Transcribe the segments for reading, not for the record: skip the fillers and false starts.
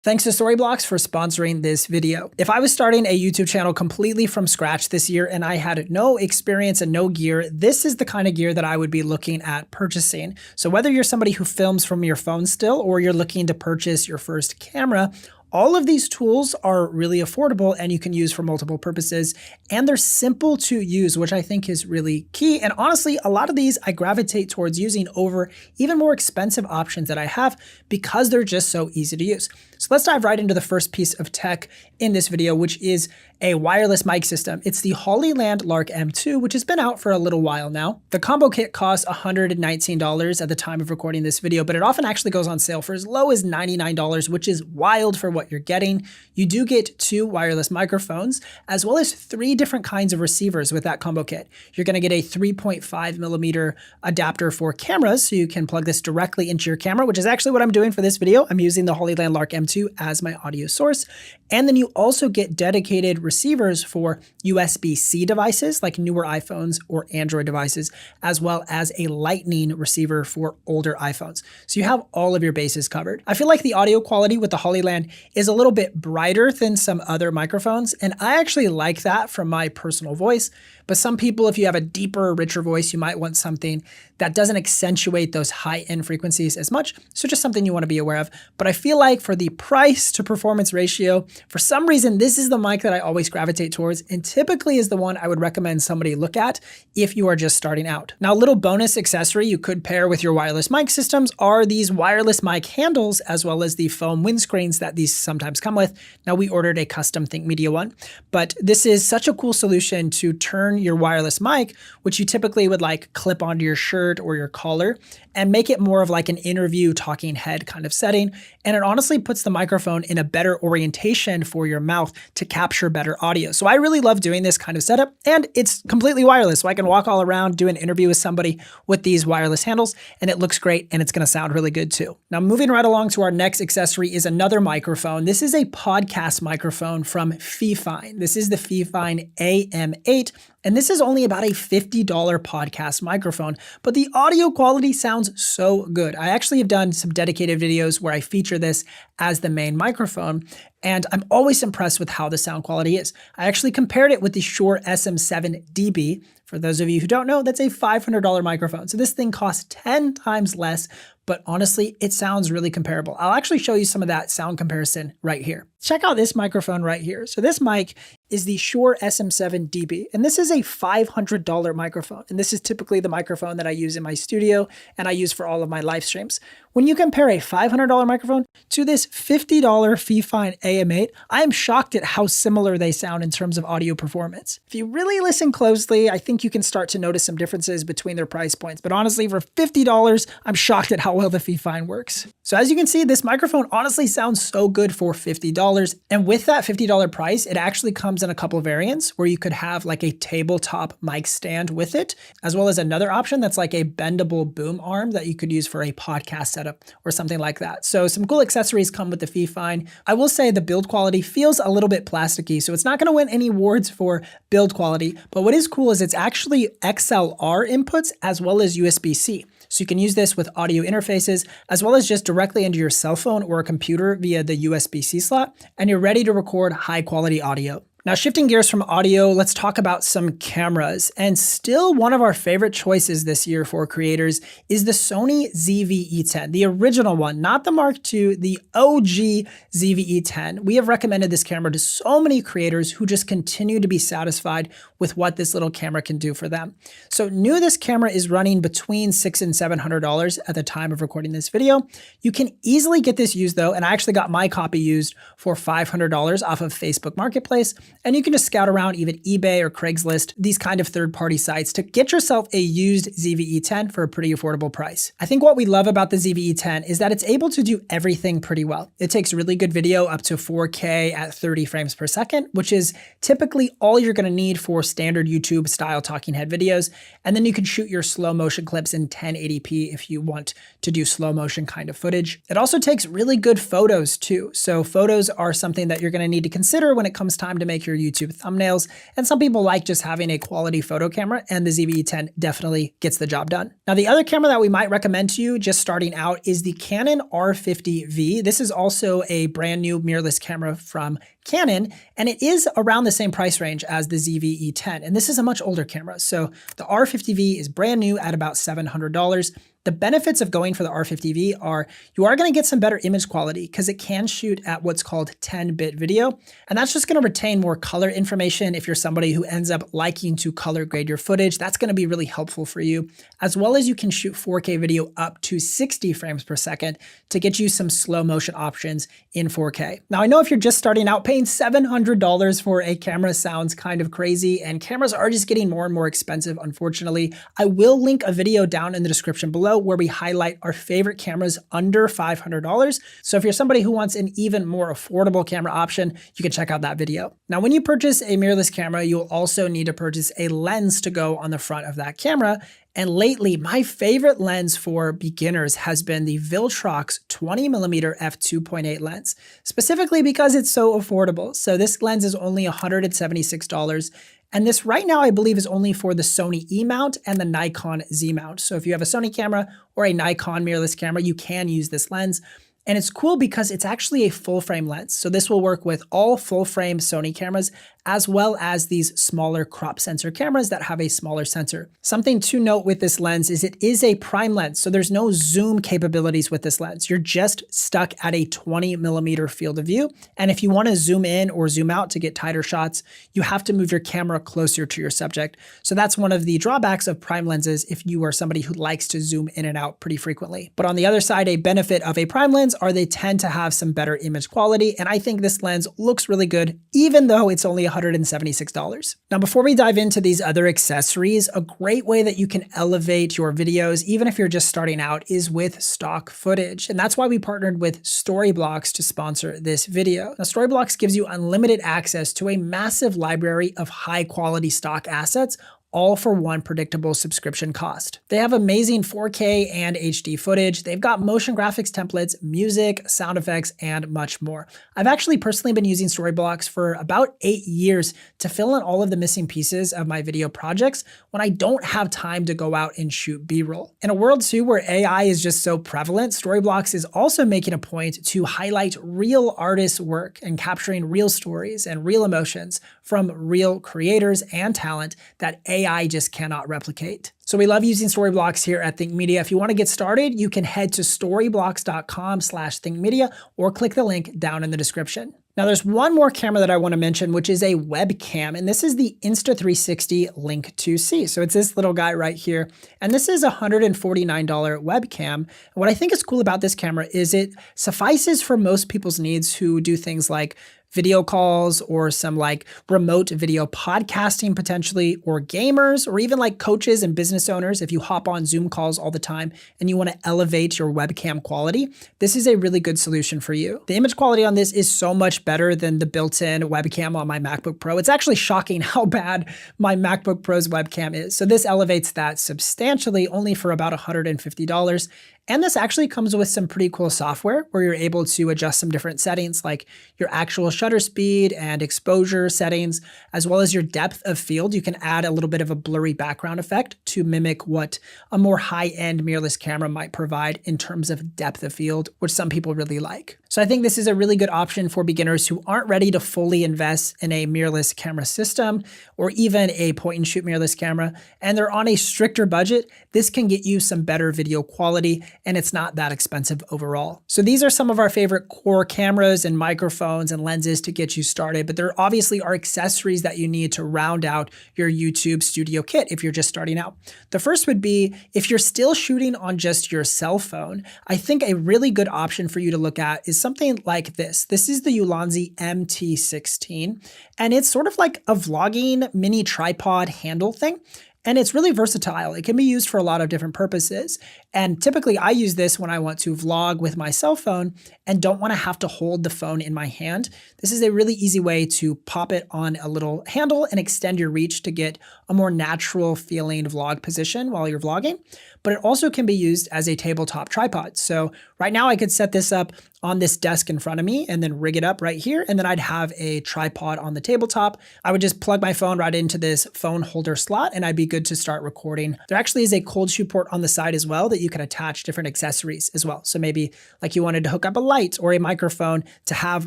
Thanks to Storyblocks for sponsoring this video. If I was starting a YouTube channel completely from scratch this year and I had no experience and no gear, this is the kind of gear that I would be looking at purchasing. So whether you're somebody who films from your phone still, or you're looking to purchase your first camera, all of these tools are really affordable and you can use for multiple purposes, and they're simple to use, which I think is really key. And honestly, a lot of these I gravitate towards using over even more expensive options that I have because they're just so easy to use. So let's dive right into the first piece of tech in this video, which is a wireless mic system. It's the Hollyland RUcM2, which has been out for a little while now. The combo kit costs $119 at the time of recording this video, but it often actually goes on sale for as low as $99, which is wild for what you're getting. You do get 2 wireless microphones, as well as 3 different kinds of receivers with that combo kit. You're gonna get a 3.5mm adapter for cameras, so you can plug this directly into your camera, which is actually what I'm doing for this video. I'm using the Hollyland RUcM2 as my audio source. And then you also get dedicated receivers for USB-C devices like newer iPhones or Android devices, as well as a Lightning receiver for older iPhones. So you have all of your bases covered. I feel like the audio quality with the Hollyland is a little bit brighter than some other microphones, and I actually like that from my personal voice. But some people, if you have a deeper, richer voice, you might want something that doesn't accentuate those high-end frequencies as much. So just something you want to be aware of. But I feel like for the price to performance ratio, for some reason, this is the mic that I always gravitate towards, and typically is the one I would recommend somebody look at if you are just starting out. Now, a little bonus accessory you could pair with your wireless mic systems are these wireless mic handles, as well as the foam windscreens that these sometimes come with. Now, we ordered a custom Think Media one, but this is such a cool solution to turn your wireless mic, which you typically would like clip onto your shirt or your collar, and make it more of like an interview talking head kind of setting. And it honestly puts the microphone in a better orientation for your mouth to capture better audio. So I really love doing this kind of setup, and it's completely wireless. So I can walk all around, do an interview with somebody with these wireless handles, and it looks great, and it's gonna sound really good too. Now, moving right along to our next accessory is another microphone. This is a podcast microphone from Fifine. This is the Fifine AM8. And this is only about a $50 podcast microphone, but the audio quality sounds so good. I actually have done some dedicated videos where I feature this as the main microphone, and I'm always impressed with how the sound quality is. I actually compared it with the Shure SM7DB. For those of you who don't know, that's a $500 microphone. So this thing costs 10 times less, but honestly, it sounds really comparable. I'll actually show you some of that sound comparison right here. Check out this microphone right here. So this mic is the Shure SM7DB, and this is a $500 microphone. And this is typically the microphone that I use in my studio and I use for all of my live streams. When you compare a $500 microphone to this $50 Fifine AM8, I am shocked at how similar they sound in terms of audio performance. If you really listen closely, I think you can start to notice some differences between their price points. But honestly, for $50, I'm shocked at how well the Fifine works. So as you can see, this microphone honestly sounds so good for $50. And with that $50 price, it actually comes in a couple of variants where you could have like a tabletop mic stand with it, as well as another option that's like a bendable boom arm that you could use for a podcast setup or something like that. So some cool accessories come with the Fifine. I will say the build quality feels a little bit plasticky, so it's not gonna win any awards for build quality, but what is cool is it's actually XLR inputs as well as USB-C. So you can use this with audio interfaces, as well as just directly into your cell phone or a computer via the USB-C slot, and you're ready to record high quality audio. Now, shifting gears from audio, let's talk about some cameras. And still one of our favorite choices this year for creators is the Sony ZV-E10, the original one, not the Mark II, the OG ZV-E10. We have recommended this camera to so many creators who just continue to be satisfied with what this little camera can do for them. So new, this camera is running between $600 and $700 at the time of recording this video. You can easily get this used though, and I actually got my copy used for $500 off of Facebook Marketplace. And you can just scout around even eBay or Craigslist, these kind of third-party sites, to get yourself a used ZV-E10 for a pretty affordable price. I think what we love about the ZV-E10 is that it's able to do everything pretty well. It takes really good video up to 4K at 30 frames per second, which is typically all you're gonna need for standard YouTube style talking head videos. And then you can shoot your slow motion clips in 1080p if you want to do slow motion kind of footage. It also takes really good photos too. So photos are something that you're gonna need to consider when it comes time to make make your YouTube thumbnails. And some people like just having a quality photo camera, and the ZV-E10 definitely gets the job done. Now, the other camera that we might recommend to you just starting out is the Canon R50V. This is also a brand new mirrorless camera from Canon, and it is around the same price range as the ZV-E10. And this is a much older camera. So the R50V is brand new at about $700. The benefits of going for the R50V are you are going to get some better image quality because it can shoot at what's called 10-bit video. And that's just going to retain more color information if you're somebody who ends up liking to color grade your footage. That's going to be really helpful for you, as well as you can shoot 4K video up to 60 frames per second to get you some slow motion options in 4K. Now, I know if you're just starting out, paying $700 for a camera sounds kind of crazy, and cameras are just getting more and more expensive, unfortunately. I will link a video down in the description below where we highlight our favorite cameras under $500. So if you're somebody who wants an even more affordable camera option, you can check out that video. Now, when you purchase a mirrorless camera, you'll also need to purchase a lens to go on the front of that camera. And lately, my favorite lens for beginners has been the Viltrox 20mm f2.8 lens, specifically because it's so affordable. So this lens is only $176. And this right now, I believe, is only for the Sony E mount and the Nikon Z mount. So if you have a Sony camera or a Nikon mirrorless camera, you can use this lens. And it's cool because it's actually a full frame lens. So this will work with all full frame Sony cameras, as well as these smaller crop sensor cameras that have a smaller sensor. Something to note with this lens is it is a prime lens. So there's no zoom capabilities with this lens. You're just stuck at a 20mm field of view. And if you want to zoom in or zoom out to get tighter shots, you have to move your camera closer to your subject. So that's one of the drawbacks of prime lenses if you are somebody who likes to zoom in and out pretty frequently. But on the other side, a benefit of a prime lens are they tend to have some better image quality. And I think this lens looks really good, even though it's only $176. Now, before we dive into these other accessories, a great way that you can elevate your videos, even if you're just starting out, is with stock footage. And that's why we partnered with Storyblocks to sponsor this video. Now, Storyblocks gives you unlimited access to a massive library of high quality stock assets, all for one predictable subscription cost. They have amazing 4K and HD footage. They've got motion graphics templates, music, sound effects, and much more. I've actually personally been using Storyblocks for about 8 years to fill in all of the missing pieces of my video projects when I don't have time to go out and shoot B-roll. In a world too where AI is just so prevalent, Storyblocks is also making a point to highlight real artists' work and capturing real stories and real emotions from real creators and talent that AI just cannot replicate. So we love using Storyblocks here at Think Media. If you want to get started, you can head to storyblocks.com/thinkmedia or click the link down in the description. Now there's one more camera that I want to mention, which is a webcam, and this is the Insta360 Link 2C. So it's this little guy right here, and this is a $149 webcam. And what I think is cool about this camera is it suffices for most people's needs who do things like video calls or some like remote video podcasting potentially, or gamers, or even like coaches and business owners. If you hop on Zoom calls all the time and you want to elevate your webcam quality, this is a really good solution for you. The image quality on this is so much better than the built-in webcam on my MacBook Pro. It's actually shocking how bad my MacBook Pro's webcam is. So this elevates that substantially, only for about $150. And this actually comes with some pretty cool software where you're able to adjust some different settings, like your actual shutter speed and exposure settings, as well as your depth of field. You can add a little bit of a blurry background effect to mimic what a more high-end mirrorless camera might provide in terms of depth of field, which some people really like. So I think this is a really good option for beginners who aren't ready to fully invest in a mirrorless camera system or even a point-and-shoot mirrorless camera, and they're on a stricter budget. This can get you some better video quality, and it's not that expensive overall. So these are some of our favorite core cameras and microphones and lenses to get you started, but there obviously are accessories that you need to round out your YouTube studio kit if you're just starting out. The first would be, if you're still shooting on just your cell phone, I think a really good option for you to look at is something like this. This is the Ulanzi MT16, and it's sort of like a vlogging mini tripod handle thing. And it's really versatile. It can be used for a lot of different purposes. And typically I use this when I want to vlog with my cell phone and don't want to have to hold the phone in my hand. This is a really easy way to pop it on a little handle and extend your reach to get a more natural feeling vlog position while you're vlogging. But it also can be used as a tabletop tripod. So Right now I could set this up on this desk in front of me and then rig it up right here. And then I'd have a tripod on the tabletop. I would just plug my phone right into this phone holder slot and I'd be good to start recording. There actually is a cold shoe port on the side as well that you can attach different accessories as well. So maybe like you wanted to hook up a light or a microphone to have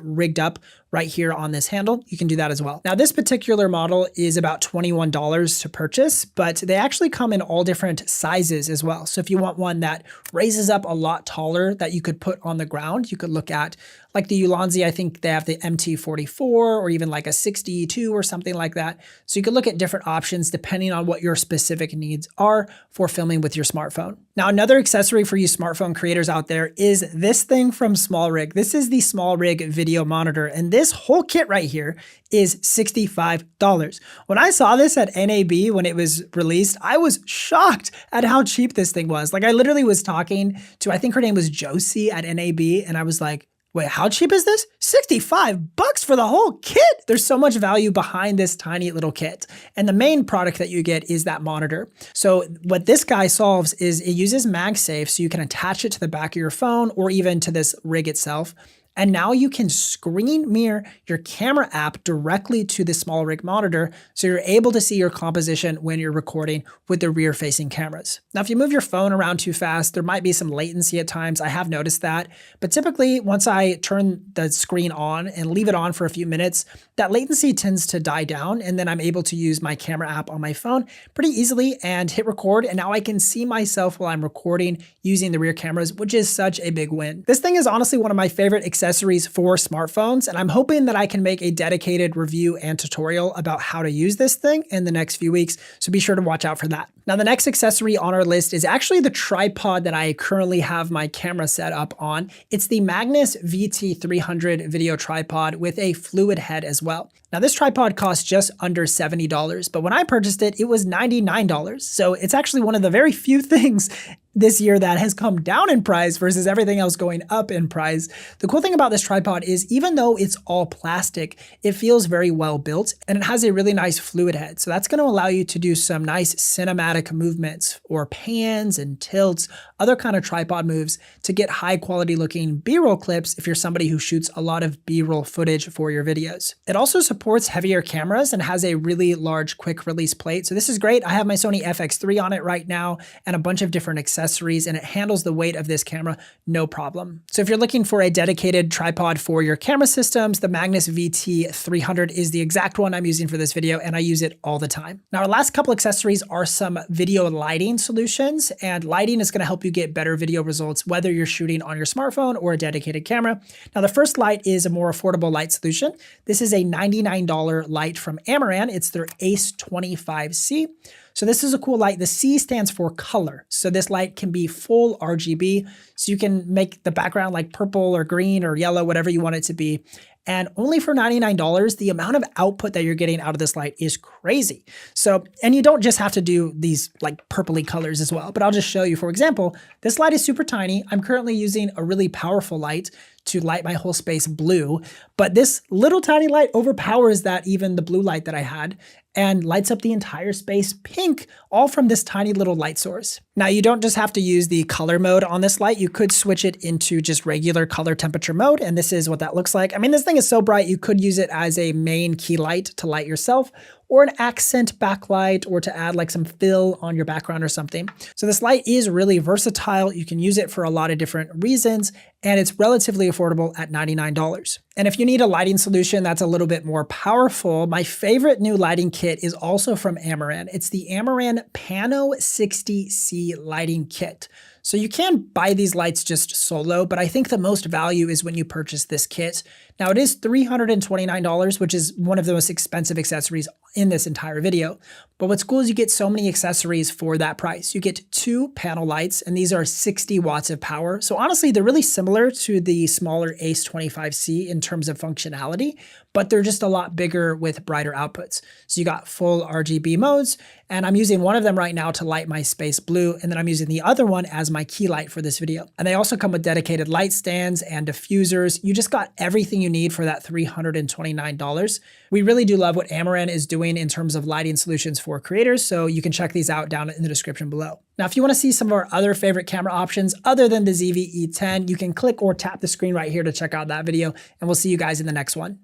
rigged up right here on this handle, you can do that as well. Now this particular model is about $21 to purchase, but they actually come in all different sizes as well. So if you want one that raises up a lot taller that you could put on the ground, you could look at like the RUcBARAMAAAAEJ5w6zswDAARZHpBHpTd9, I think they have the MT44 or even like a 62 or something like that. So you could look at different options depending on what your specific needs are for filming with your smartphone. Now another accessory for you smartphone creators out there is this thing from SmallRig. This is the SmallRig video monitor, and this whole kit right here is $65. When I saw this at NAB when it was released, I was shocked at how cheap this thing was. Like I literally was talking to, I think her name was Josie at NAB, and I was like, wait, how cheap is this? $65 for the whole kit. There's so much value behind this tiny little kit. And the main product that you get is that monitor. So what this guy solves is it uses MagSafe, so you can attach it to the back of your phone or even to this rig itself. And now you can screen mirror your camera app directly to the SmallRig monitor, so you're able to see your composition when you're recording with the rear-facing cameras. Now, if you move your phone around too fast, there might be some latency at times. I have noticed that. But typically, once I turn the screen on and leave it on for a few minutes, that latency tends to die down, and then I'm able to use my camera app on my phone pretty easily and hit record. And now I can see myself while I'm recording using the rear cameras, which is such a big win. This thing is honestly one of my favorite accessories for smartphones, and I'm hoping that I can make a dedicated review and tutorial about how to use this thing in the next few weeks, so be sure to watch out for that. Now the next accessory on our list is actually the tripod that I currently have my camera set up on. It's the Magnus VT300 video tripod with a fluid head as well. Now this tripod costs just under $70, but when I purchased it, it was $99. So it's actually one of the very few things this year that has come down in price versus everything else going up in price. The cool thing about this tripod is even though it's all plastic, it feels very well built and it has a really nice fluid head. So that's going to allow you to do some nice cinematic movements or pans and tilts, other kind of tripod moves to get high quality looking B-roll clips if you're somebody who shoots a lot of B-roll footage for your videos. It also supports heavier cameras and has a really large quick release plate. So this is great. I have my Sony FX3 on it right now and a bunch of different accessories, and it handles the weight of this camera no problem. So if you're looking for a dedicated tripod for your camera systems, the Magnus VT300 is the exact one I'm using for this video, and I use it all the time. Now our last couple accessories are some video lighting solutions, and lighting is going to help you get better video results whether you're shooting on your smartphone or a dedicated camera. Now the first light is a more affordable light solution. This is a $99 light from Amaran. It's their ACE25C. So this is a cool light. The C stands for color. So this light can be full RGB. So you can make the background like purple or green or yellow, whatever you want it to be. And only for $99, the amount of output that you're getting out of this light is crazy. So, and you don't just have to do these like purpley colors as well, but I'll just show you. For example, this light is super tiny. I'm currently using a really powerful light to light my whole space blue, but this little tiny light overpowers that, even the blue light that I had, and lights up the entire space pink, all from this tiny little light source. Now you don't just have to use the color mode on this light, you could switch it into just regular color temperature mode, and this is what that looks like. I mean, this thing is so bright, you could use it as a main key light to light yourself, or an accent backlight, or to add like some fill on your background or something. So this light is really versatile. You can use it for a lot of different reasons, and it's relatively affordable at $99. And if you need a lighting solution that's a little bit more powerful, my favorite new lighting kit is also from Amaran. It's the Amaran Pano 60C lighting kit. So you can buy these lights just solo, but I think the most value is when you purchase this kit. Now it is $329, which is one of the most expensive accessories in this entire video. But what's cool is you get so many accessories for that price. You get 2 panel lights, and these are 60 watts of power. So honestly, they're really similar to the smaller ACE25C in terms of functionality, but they're just a lot bigger with brighter outputs. So you got full RGB modes, and I'm using one of them right now to light my space blue, and then I'm using the other one as my key light for this video. And they also come with dedicated light stands and diffusers. You just got everything you you need for that $329. We really do love what Amaran is doing in terms of lighting solutions for creators, so you can check these out down in the description below. Now, if you want to see some of our other favorite camera options other than the ZV-E10, you can click or tap the screen right here to check out that video, and we'll see you guys in the next one.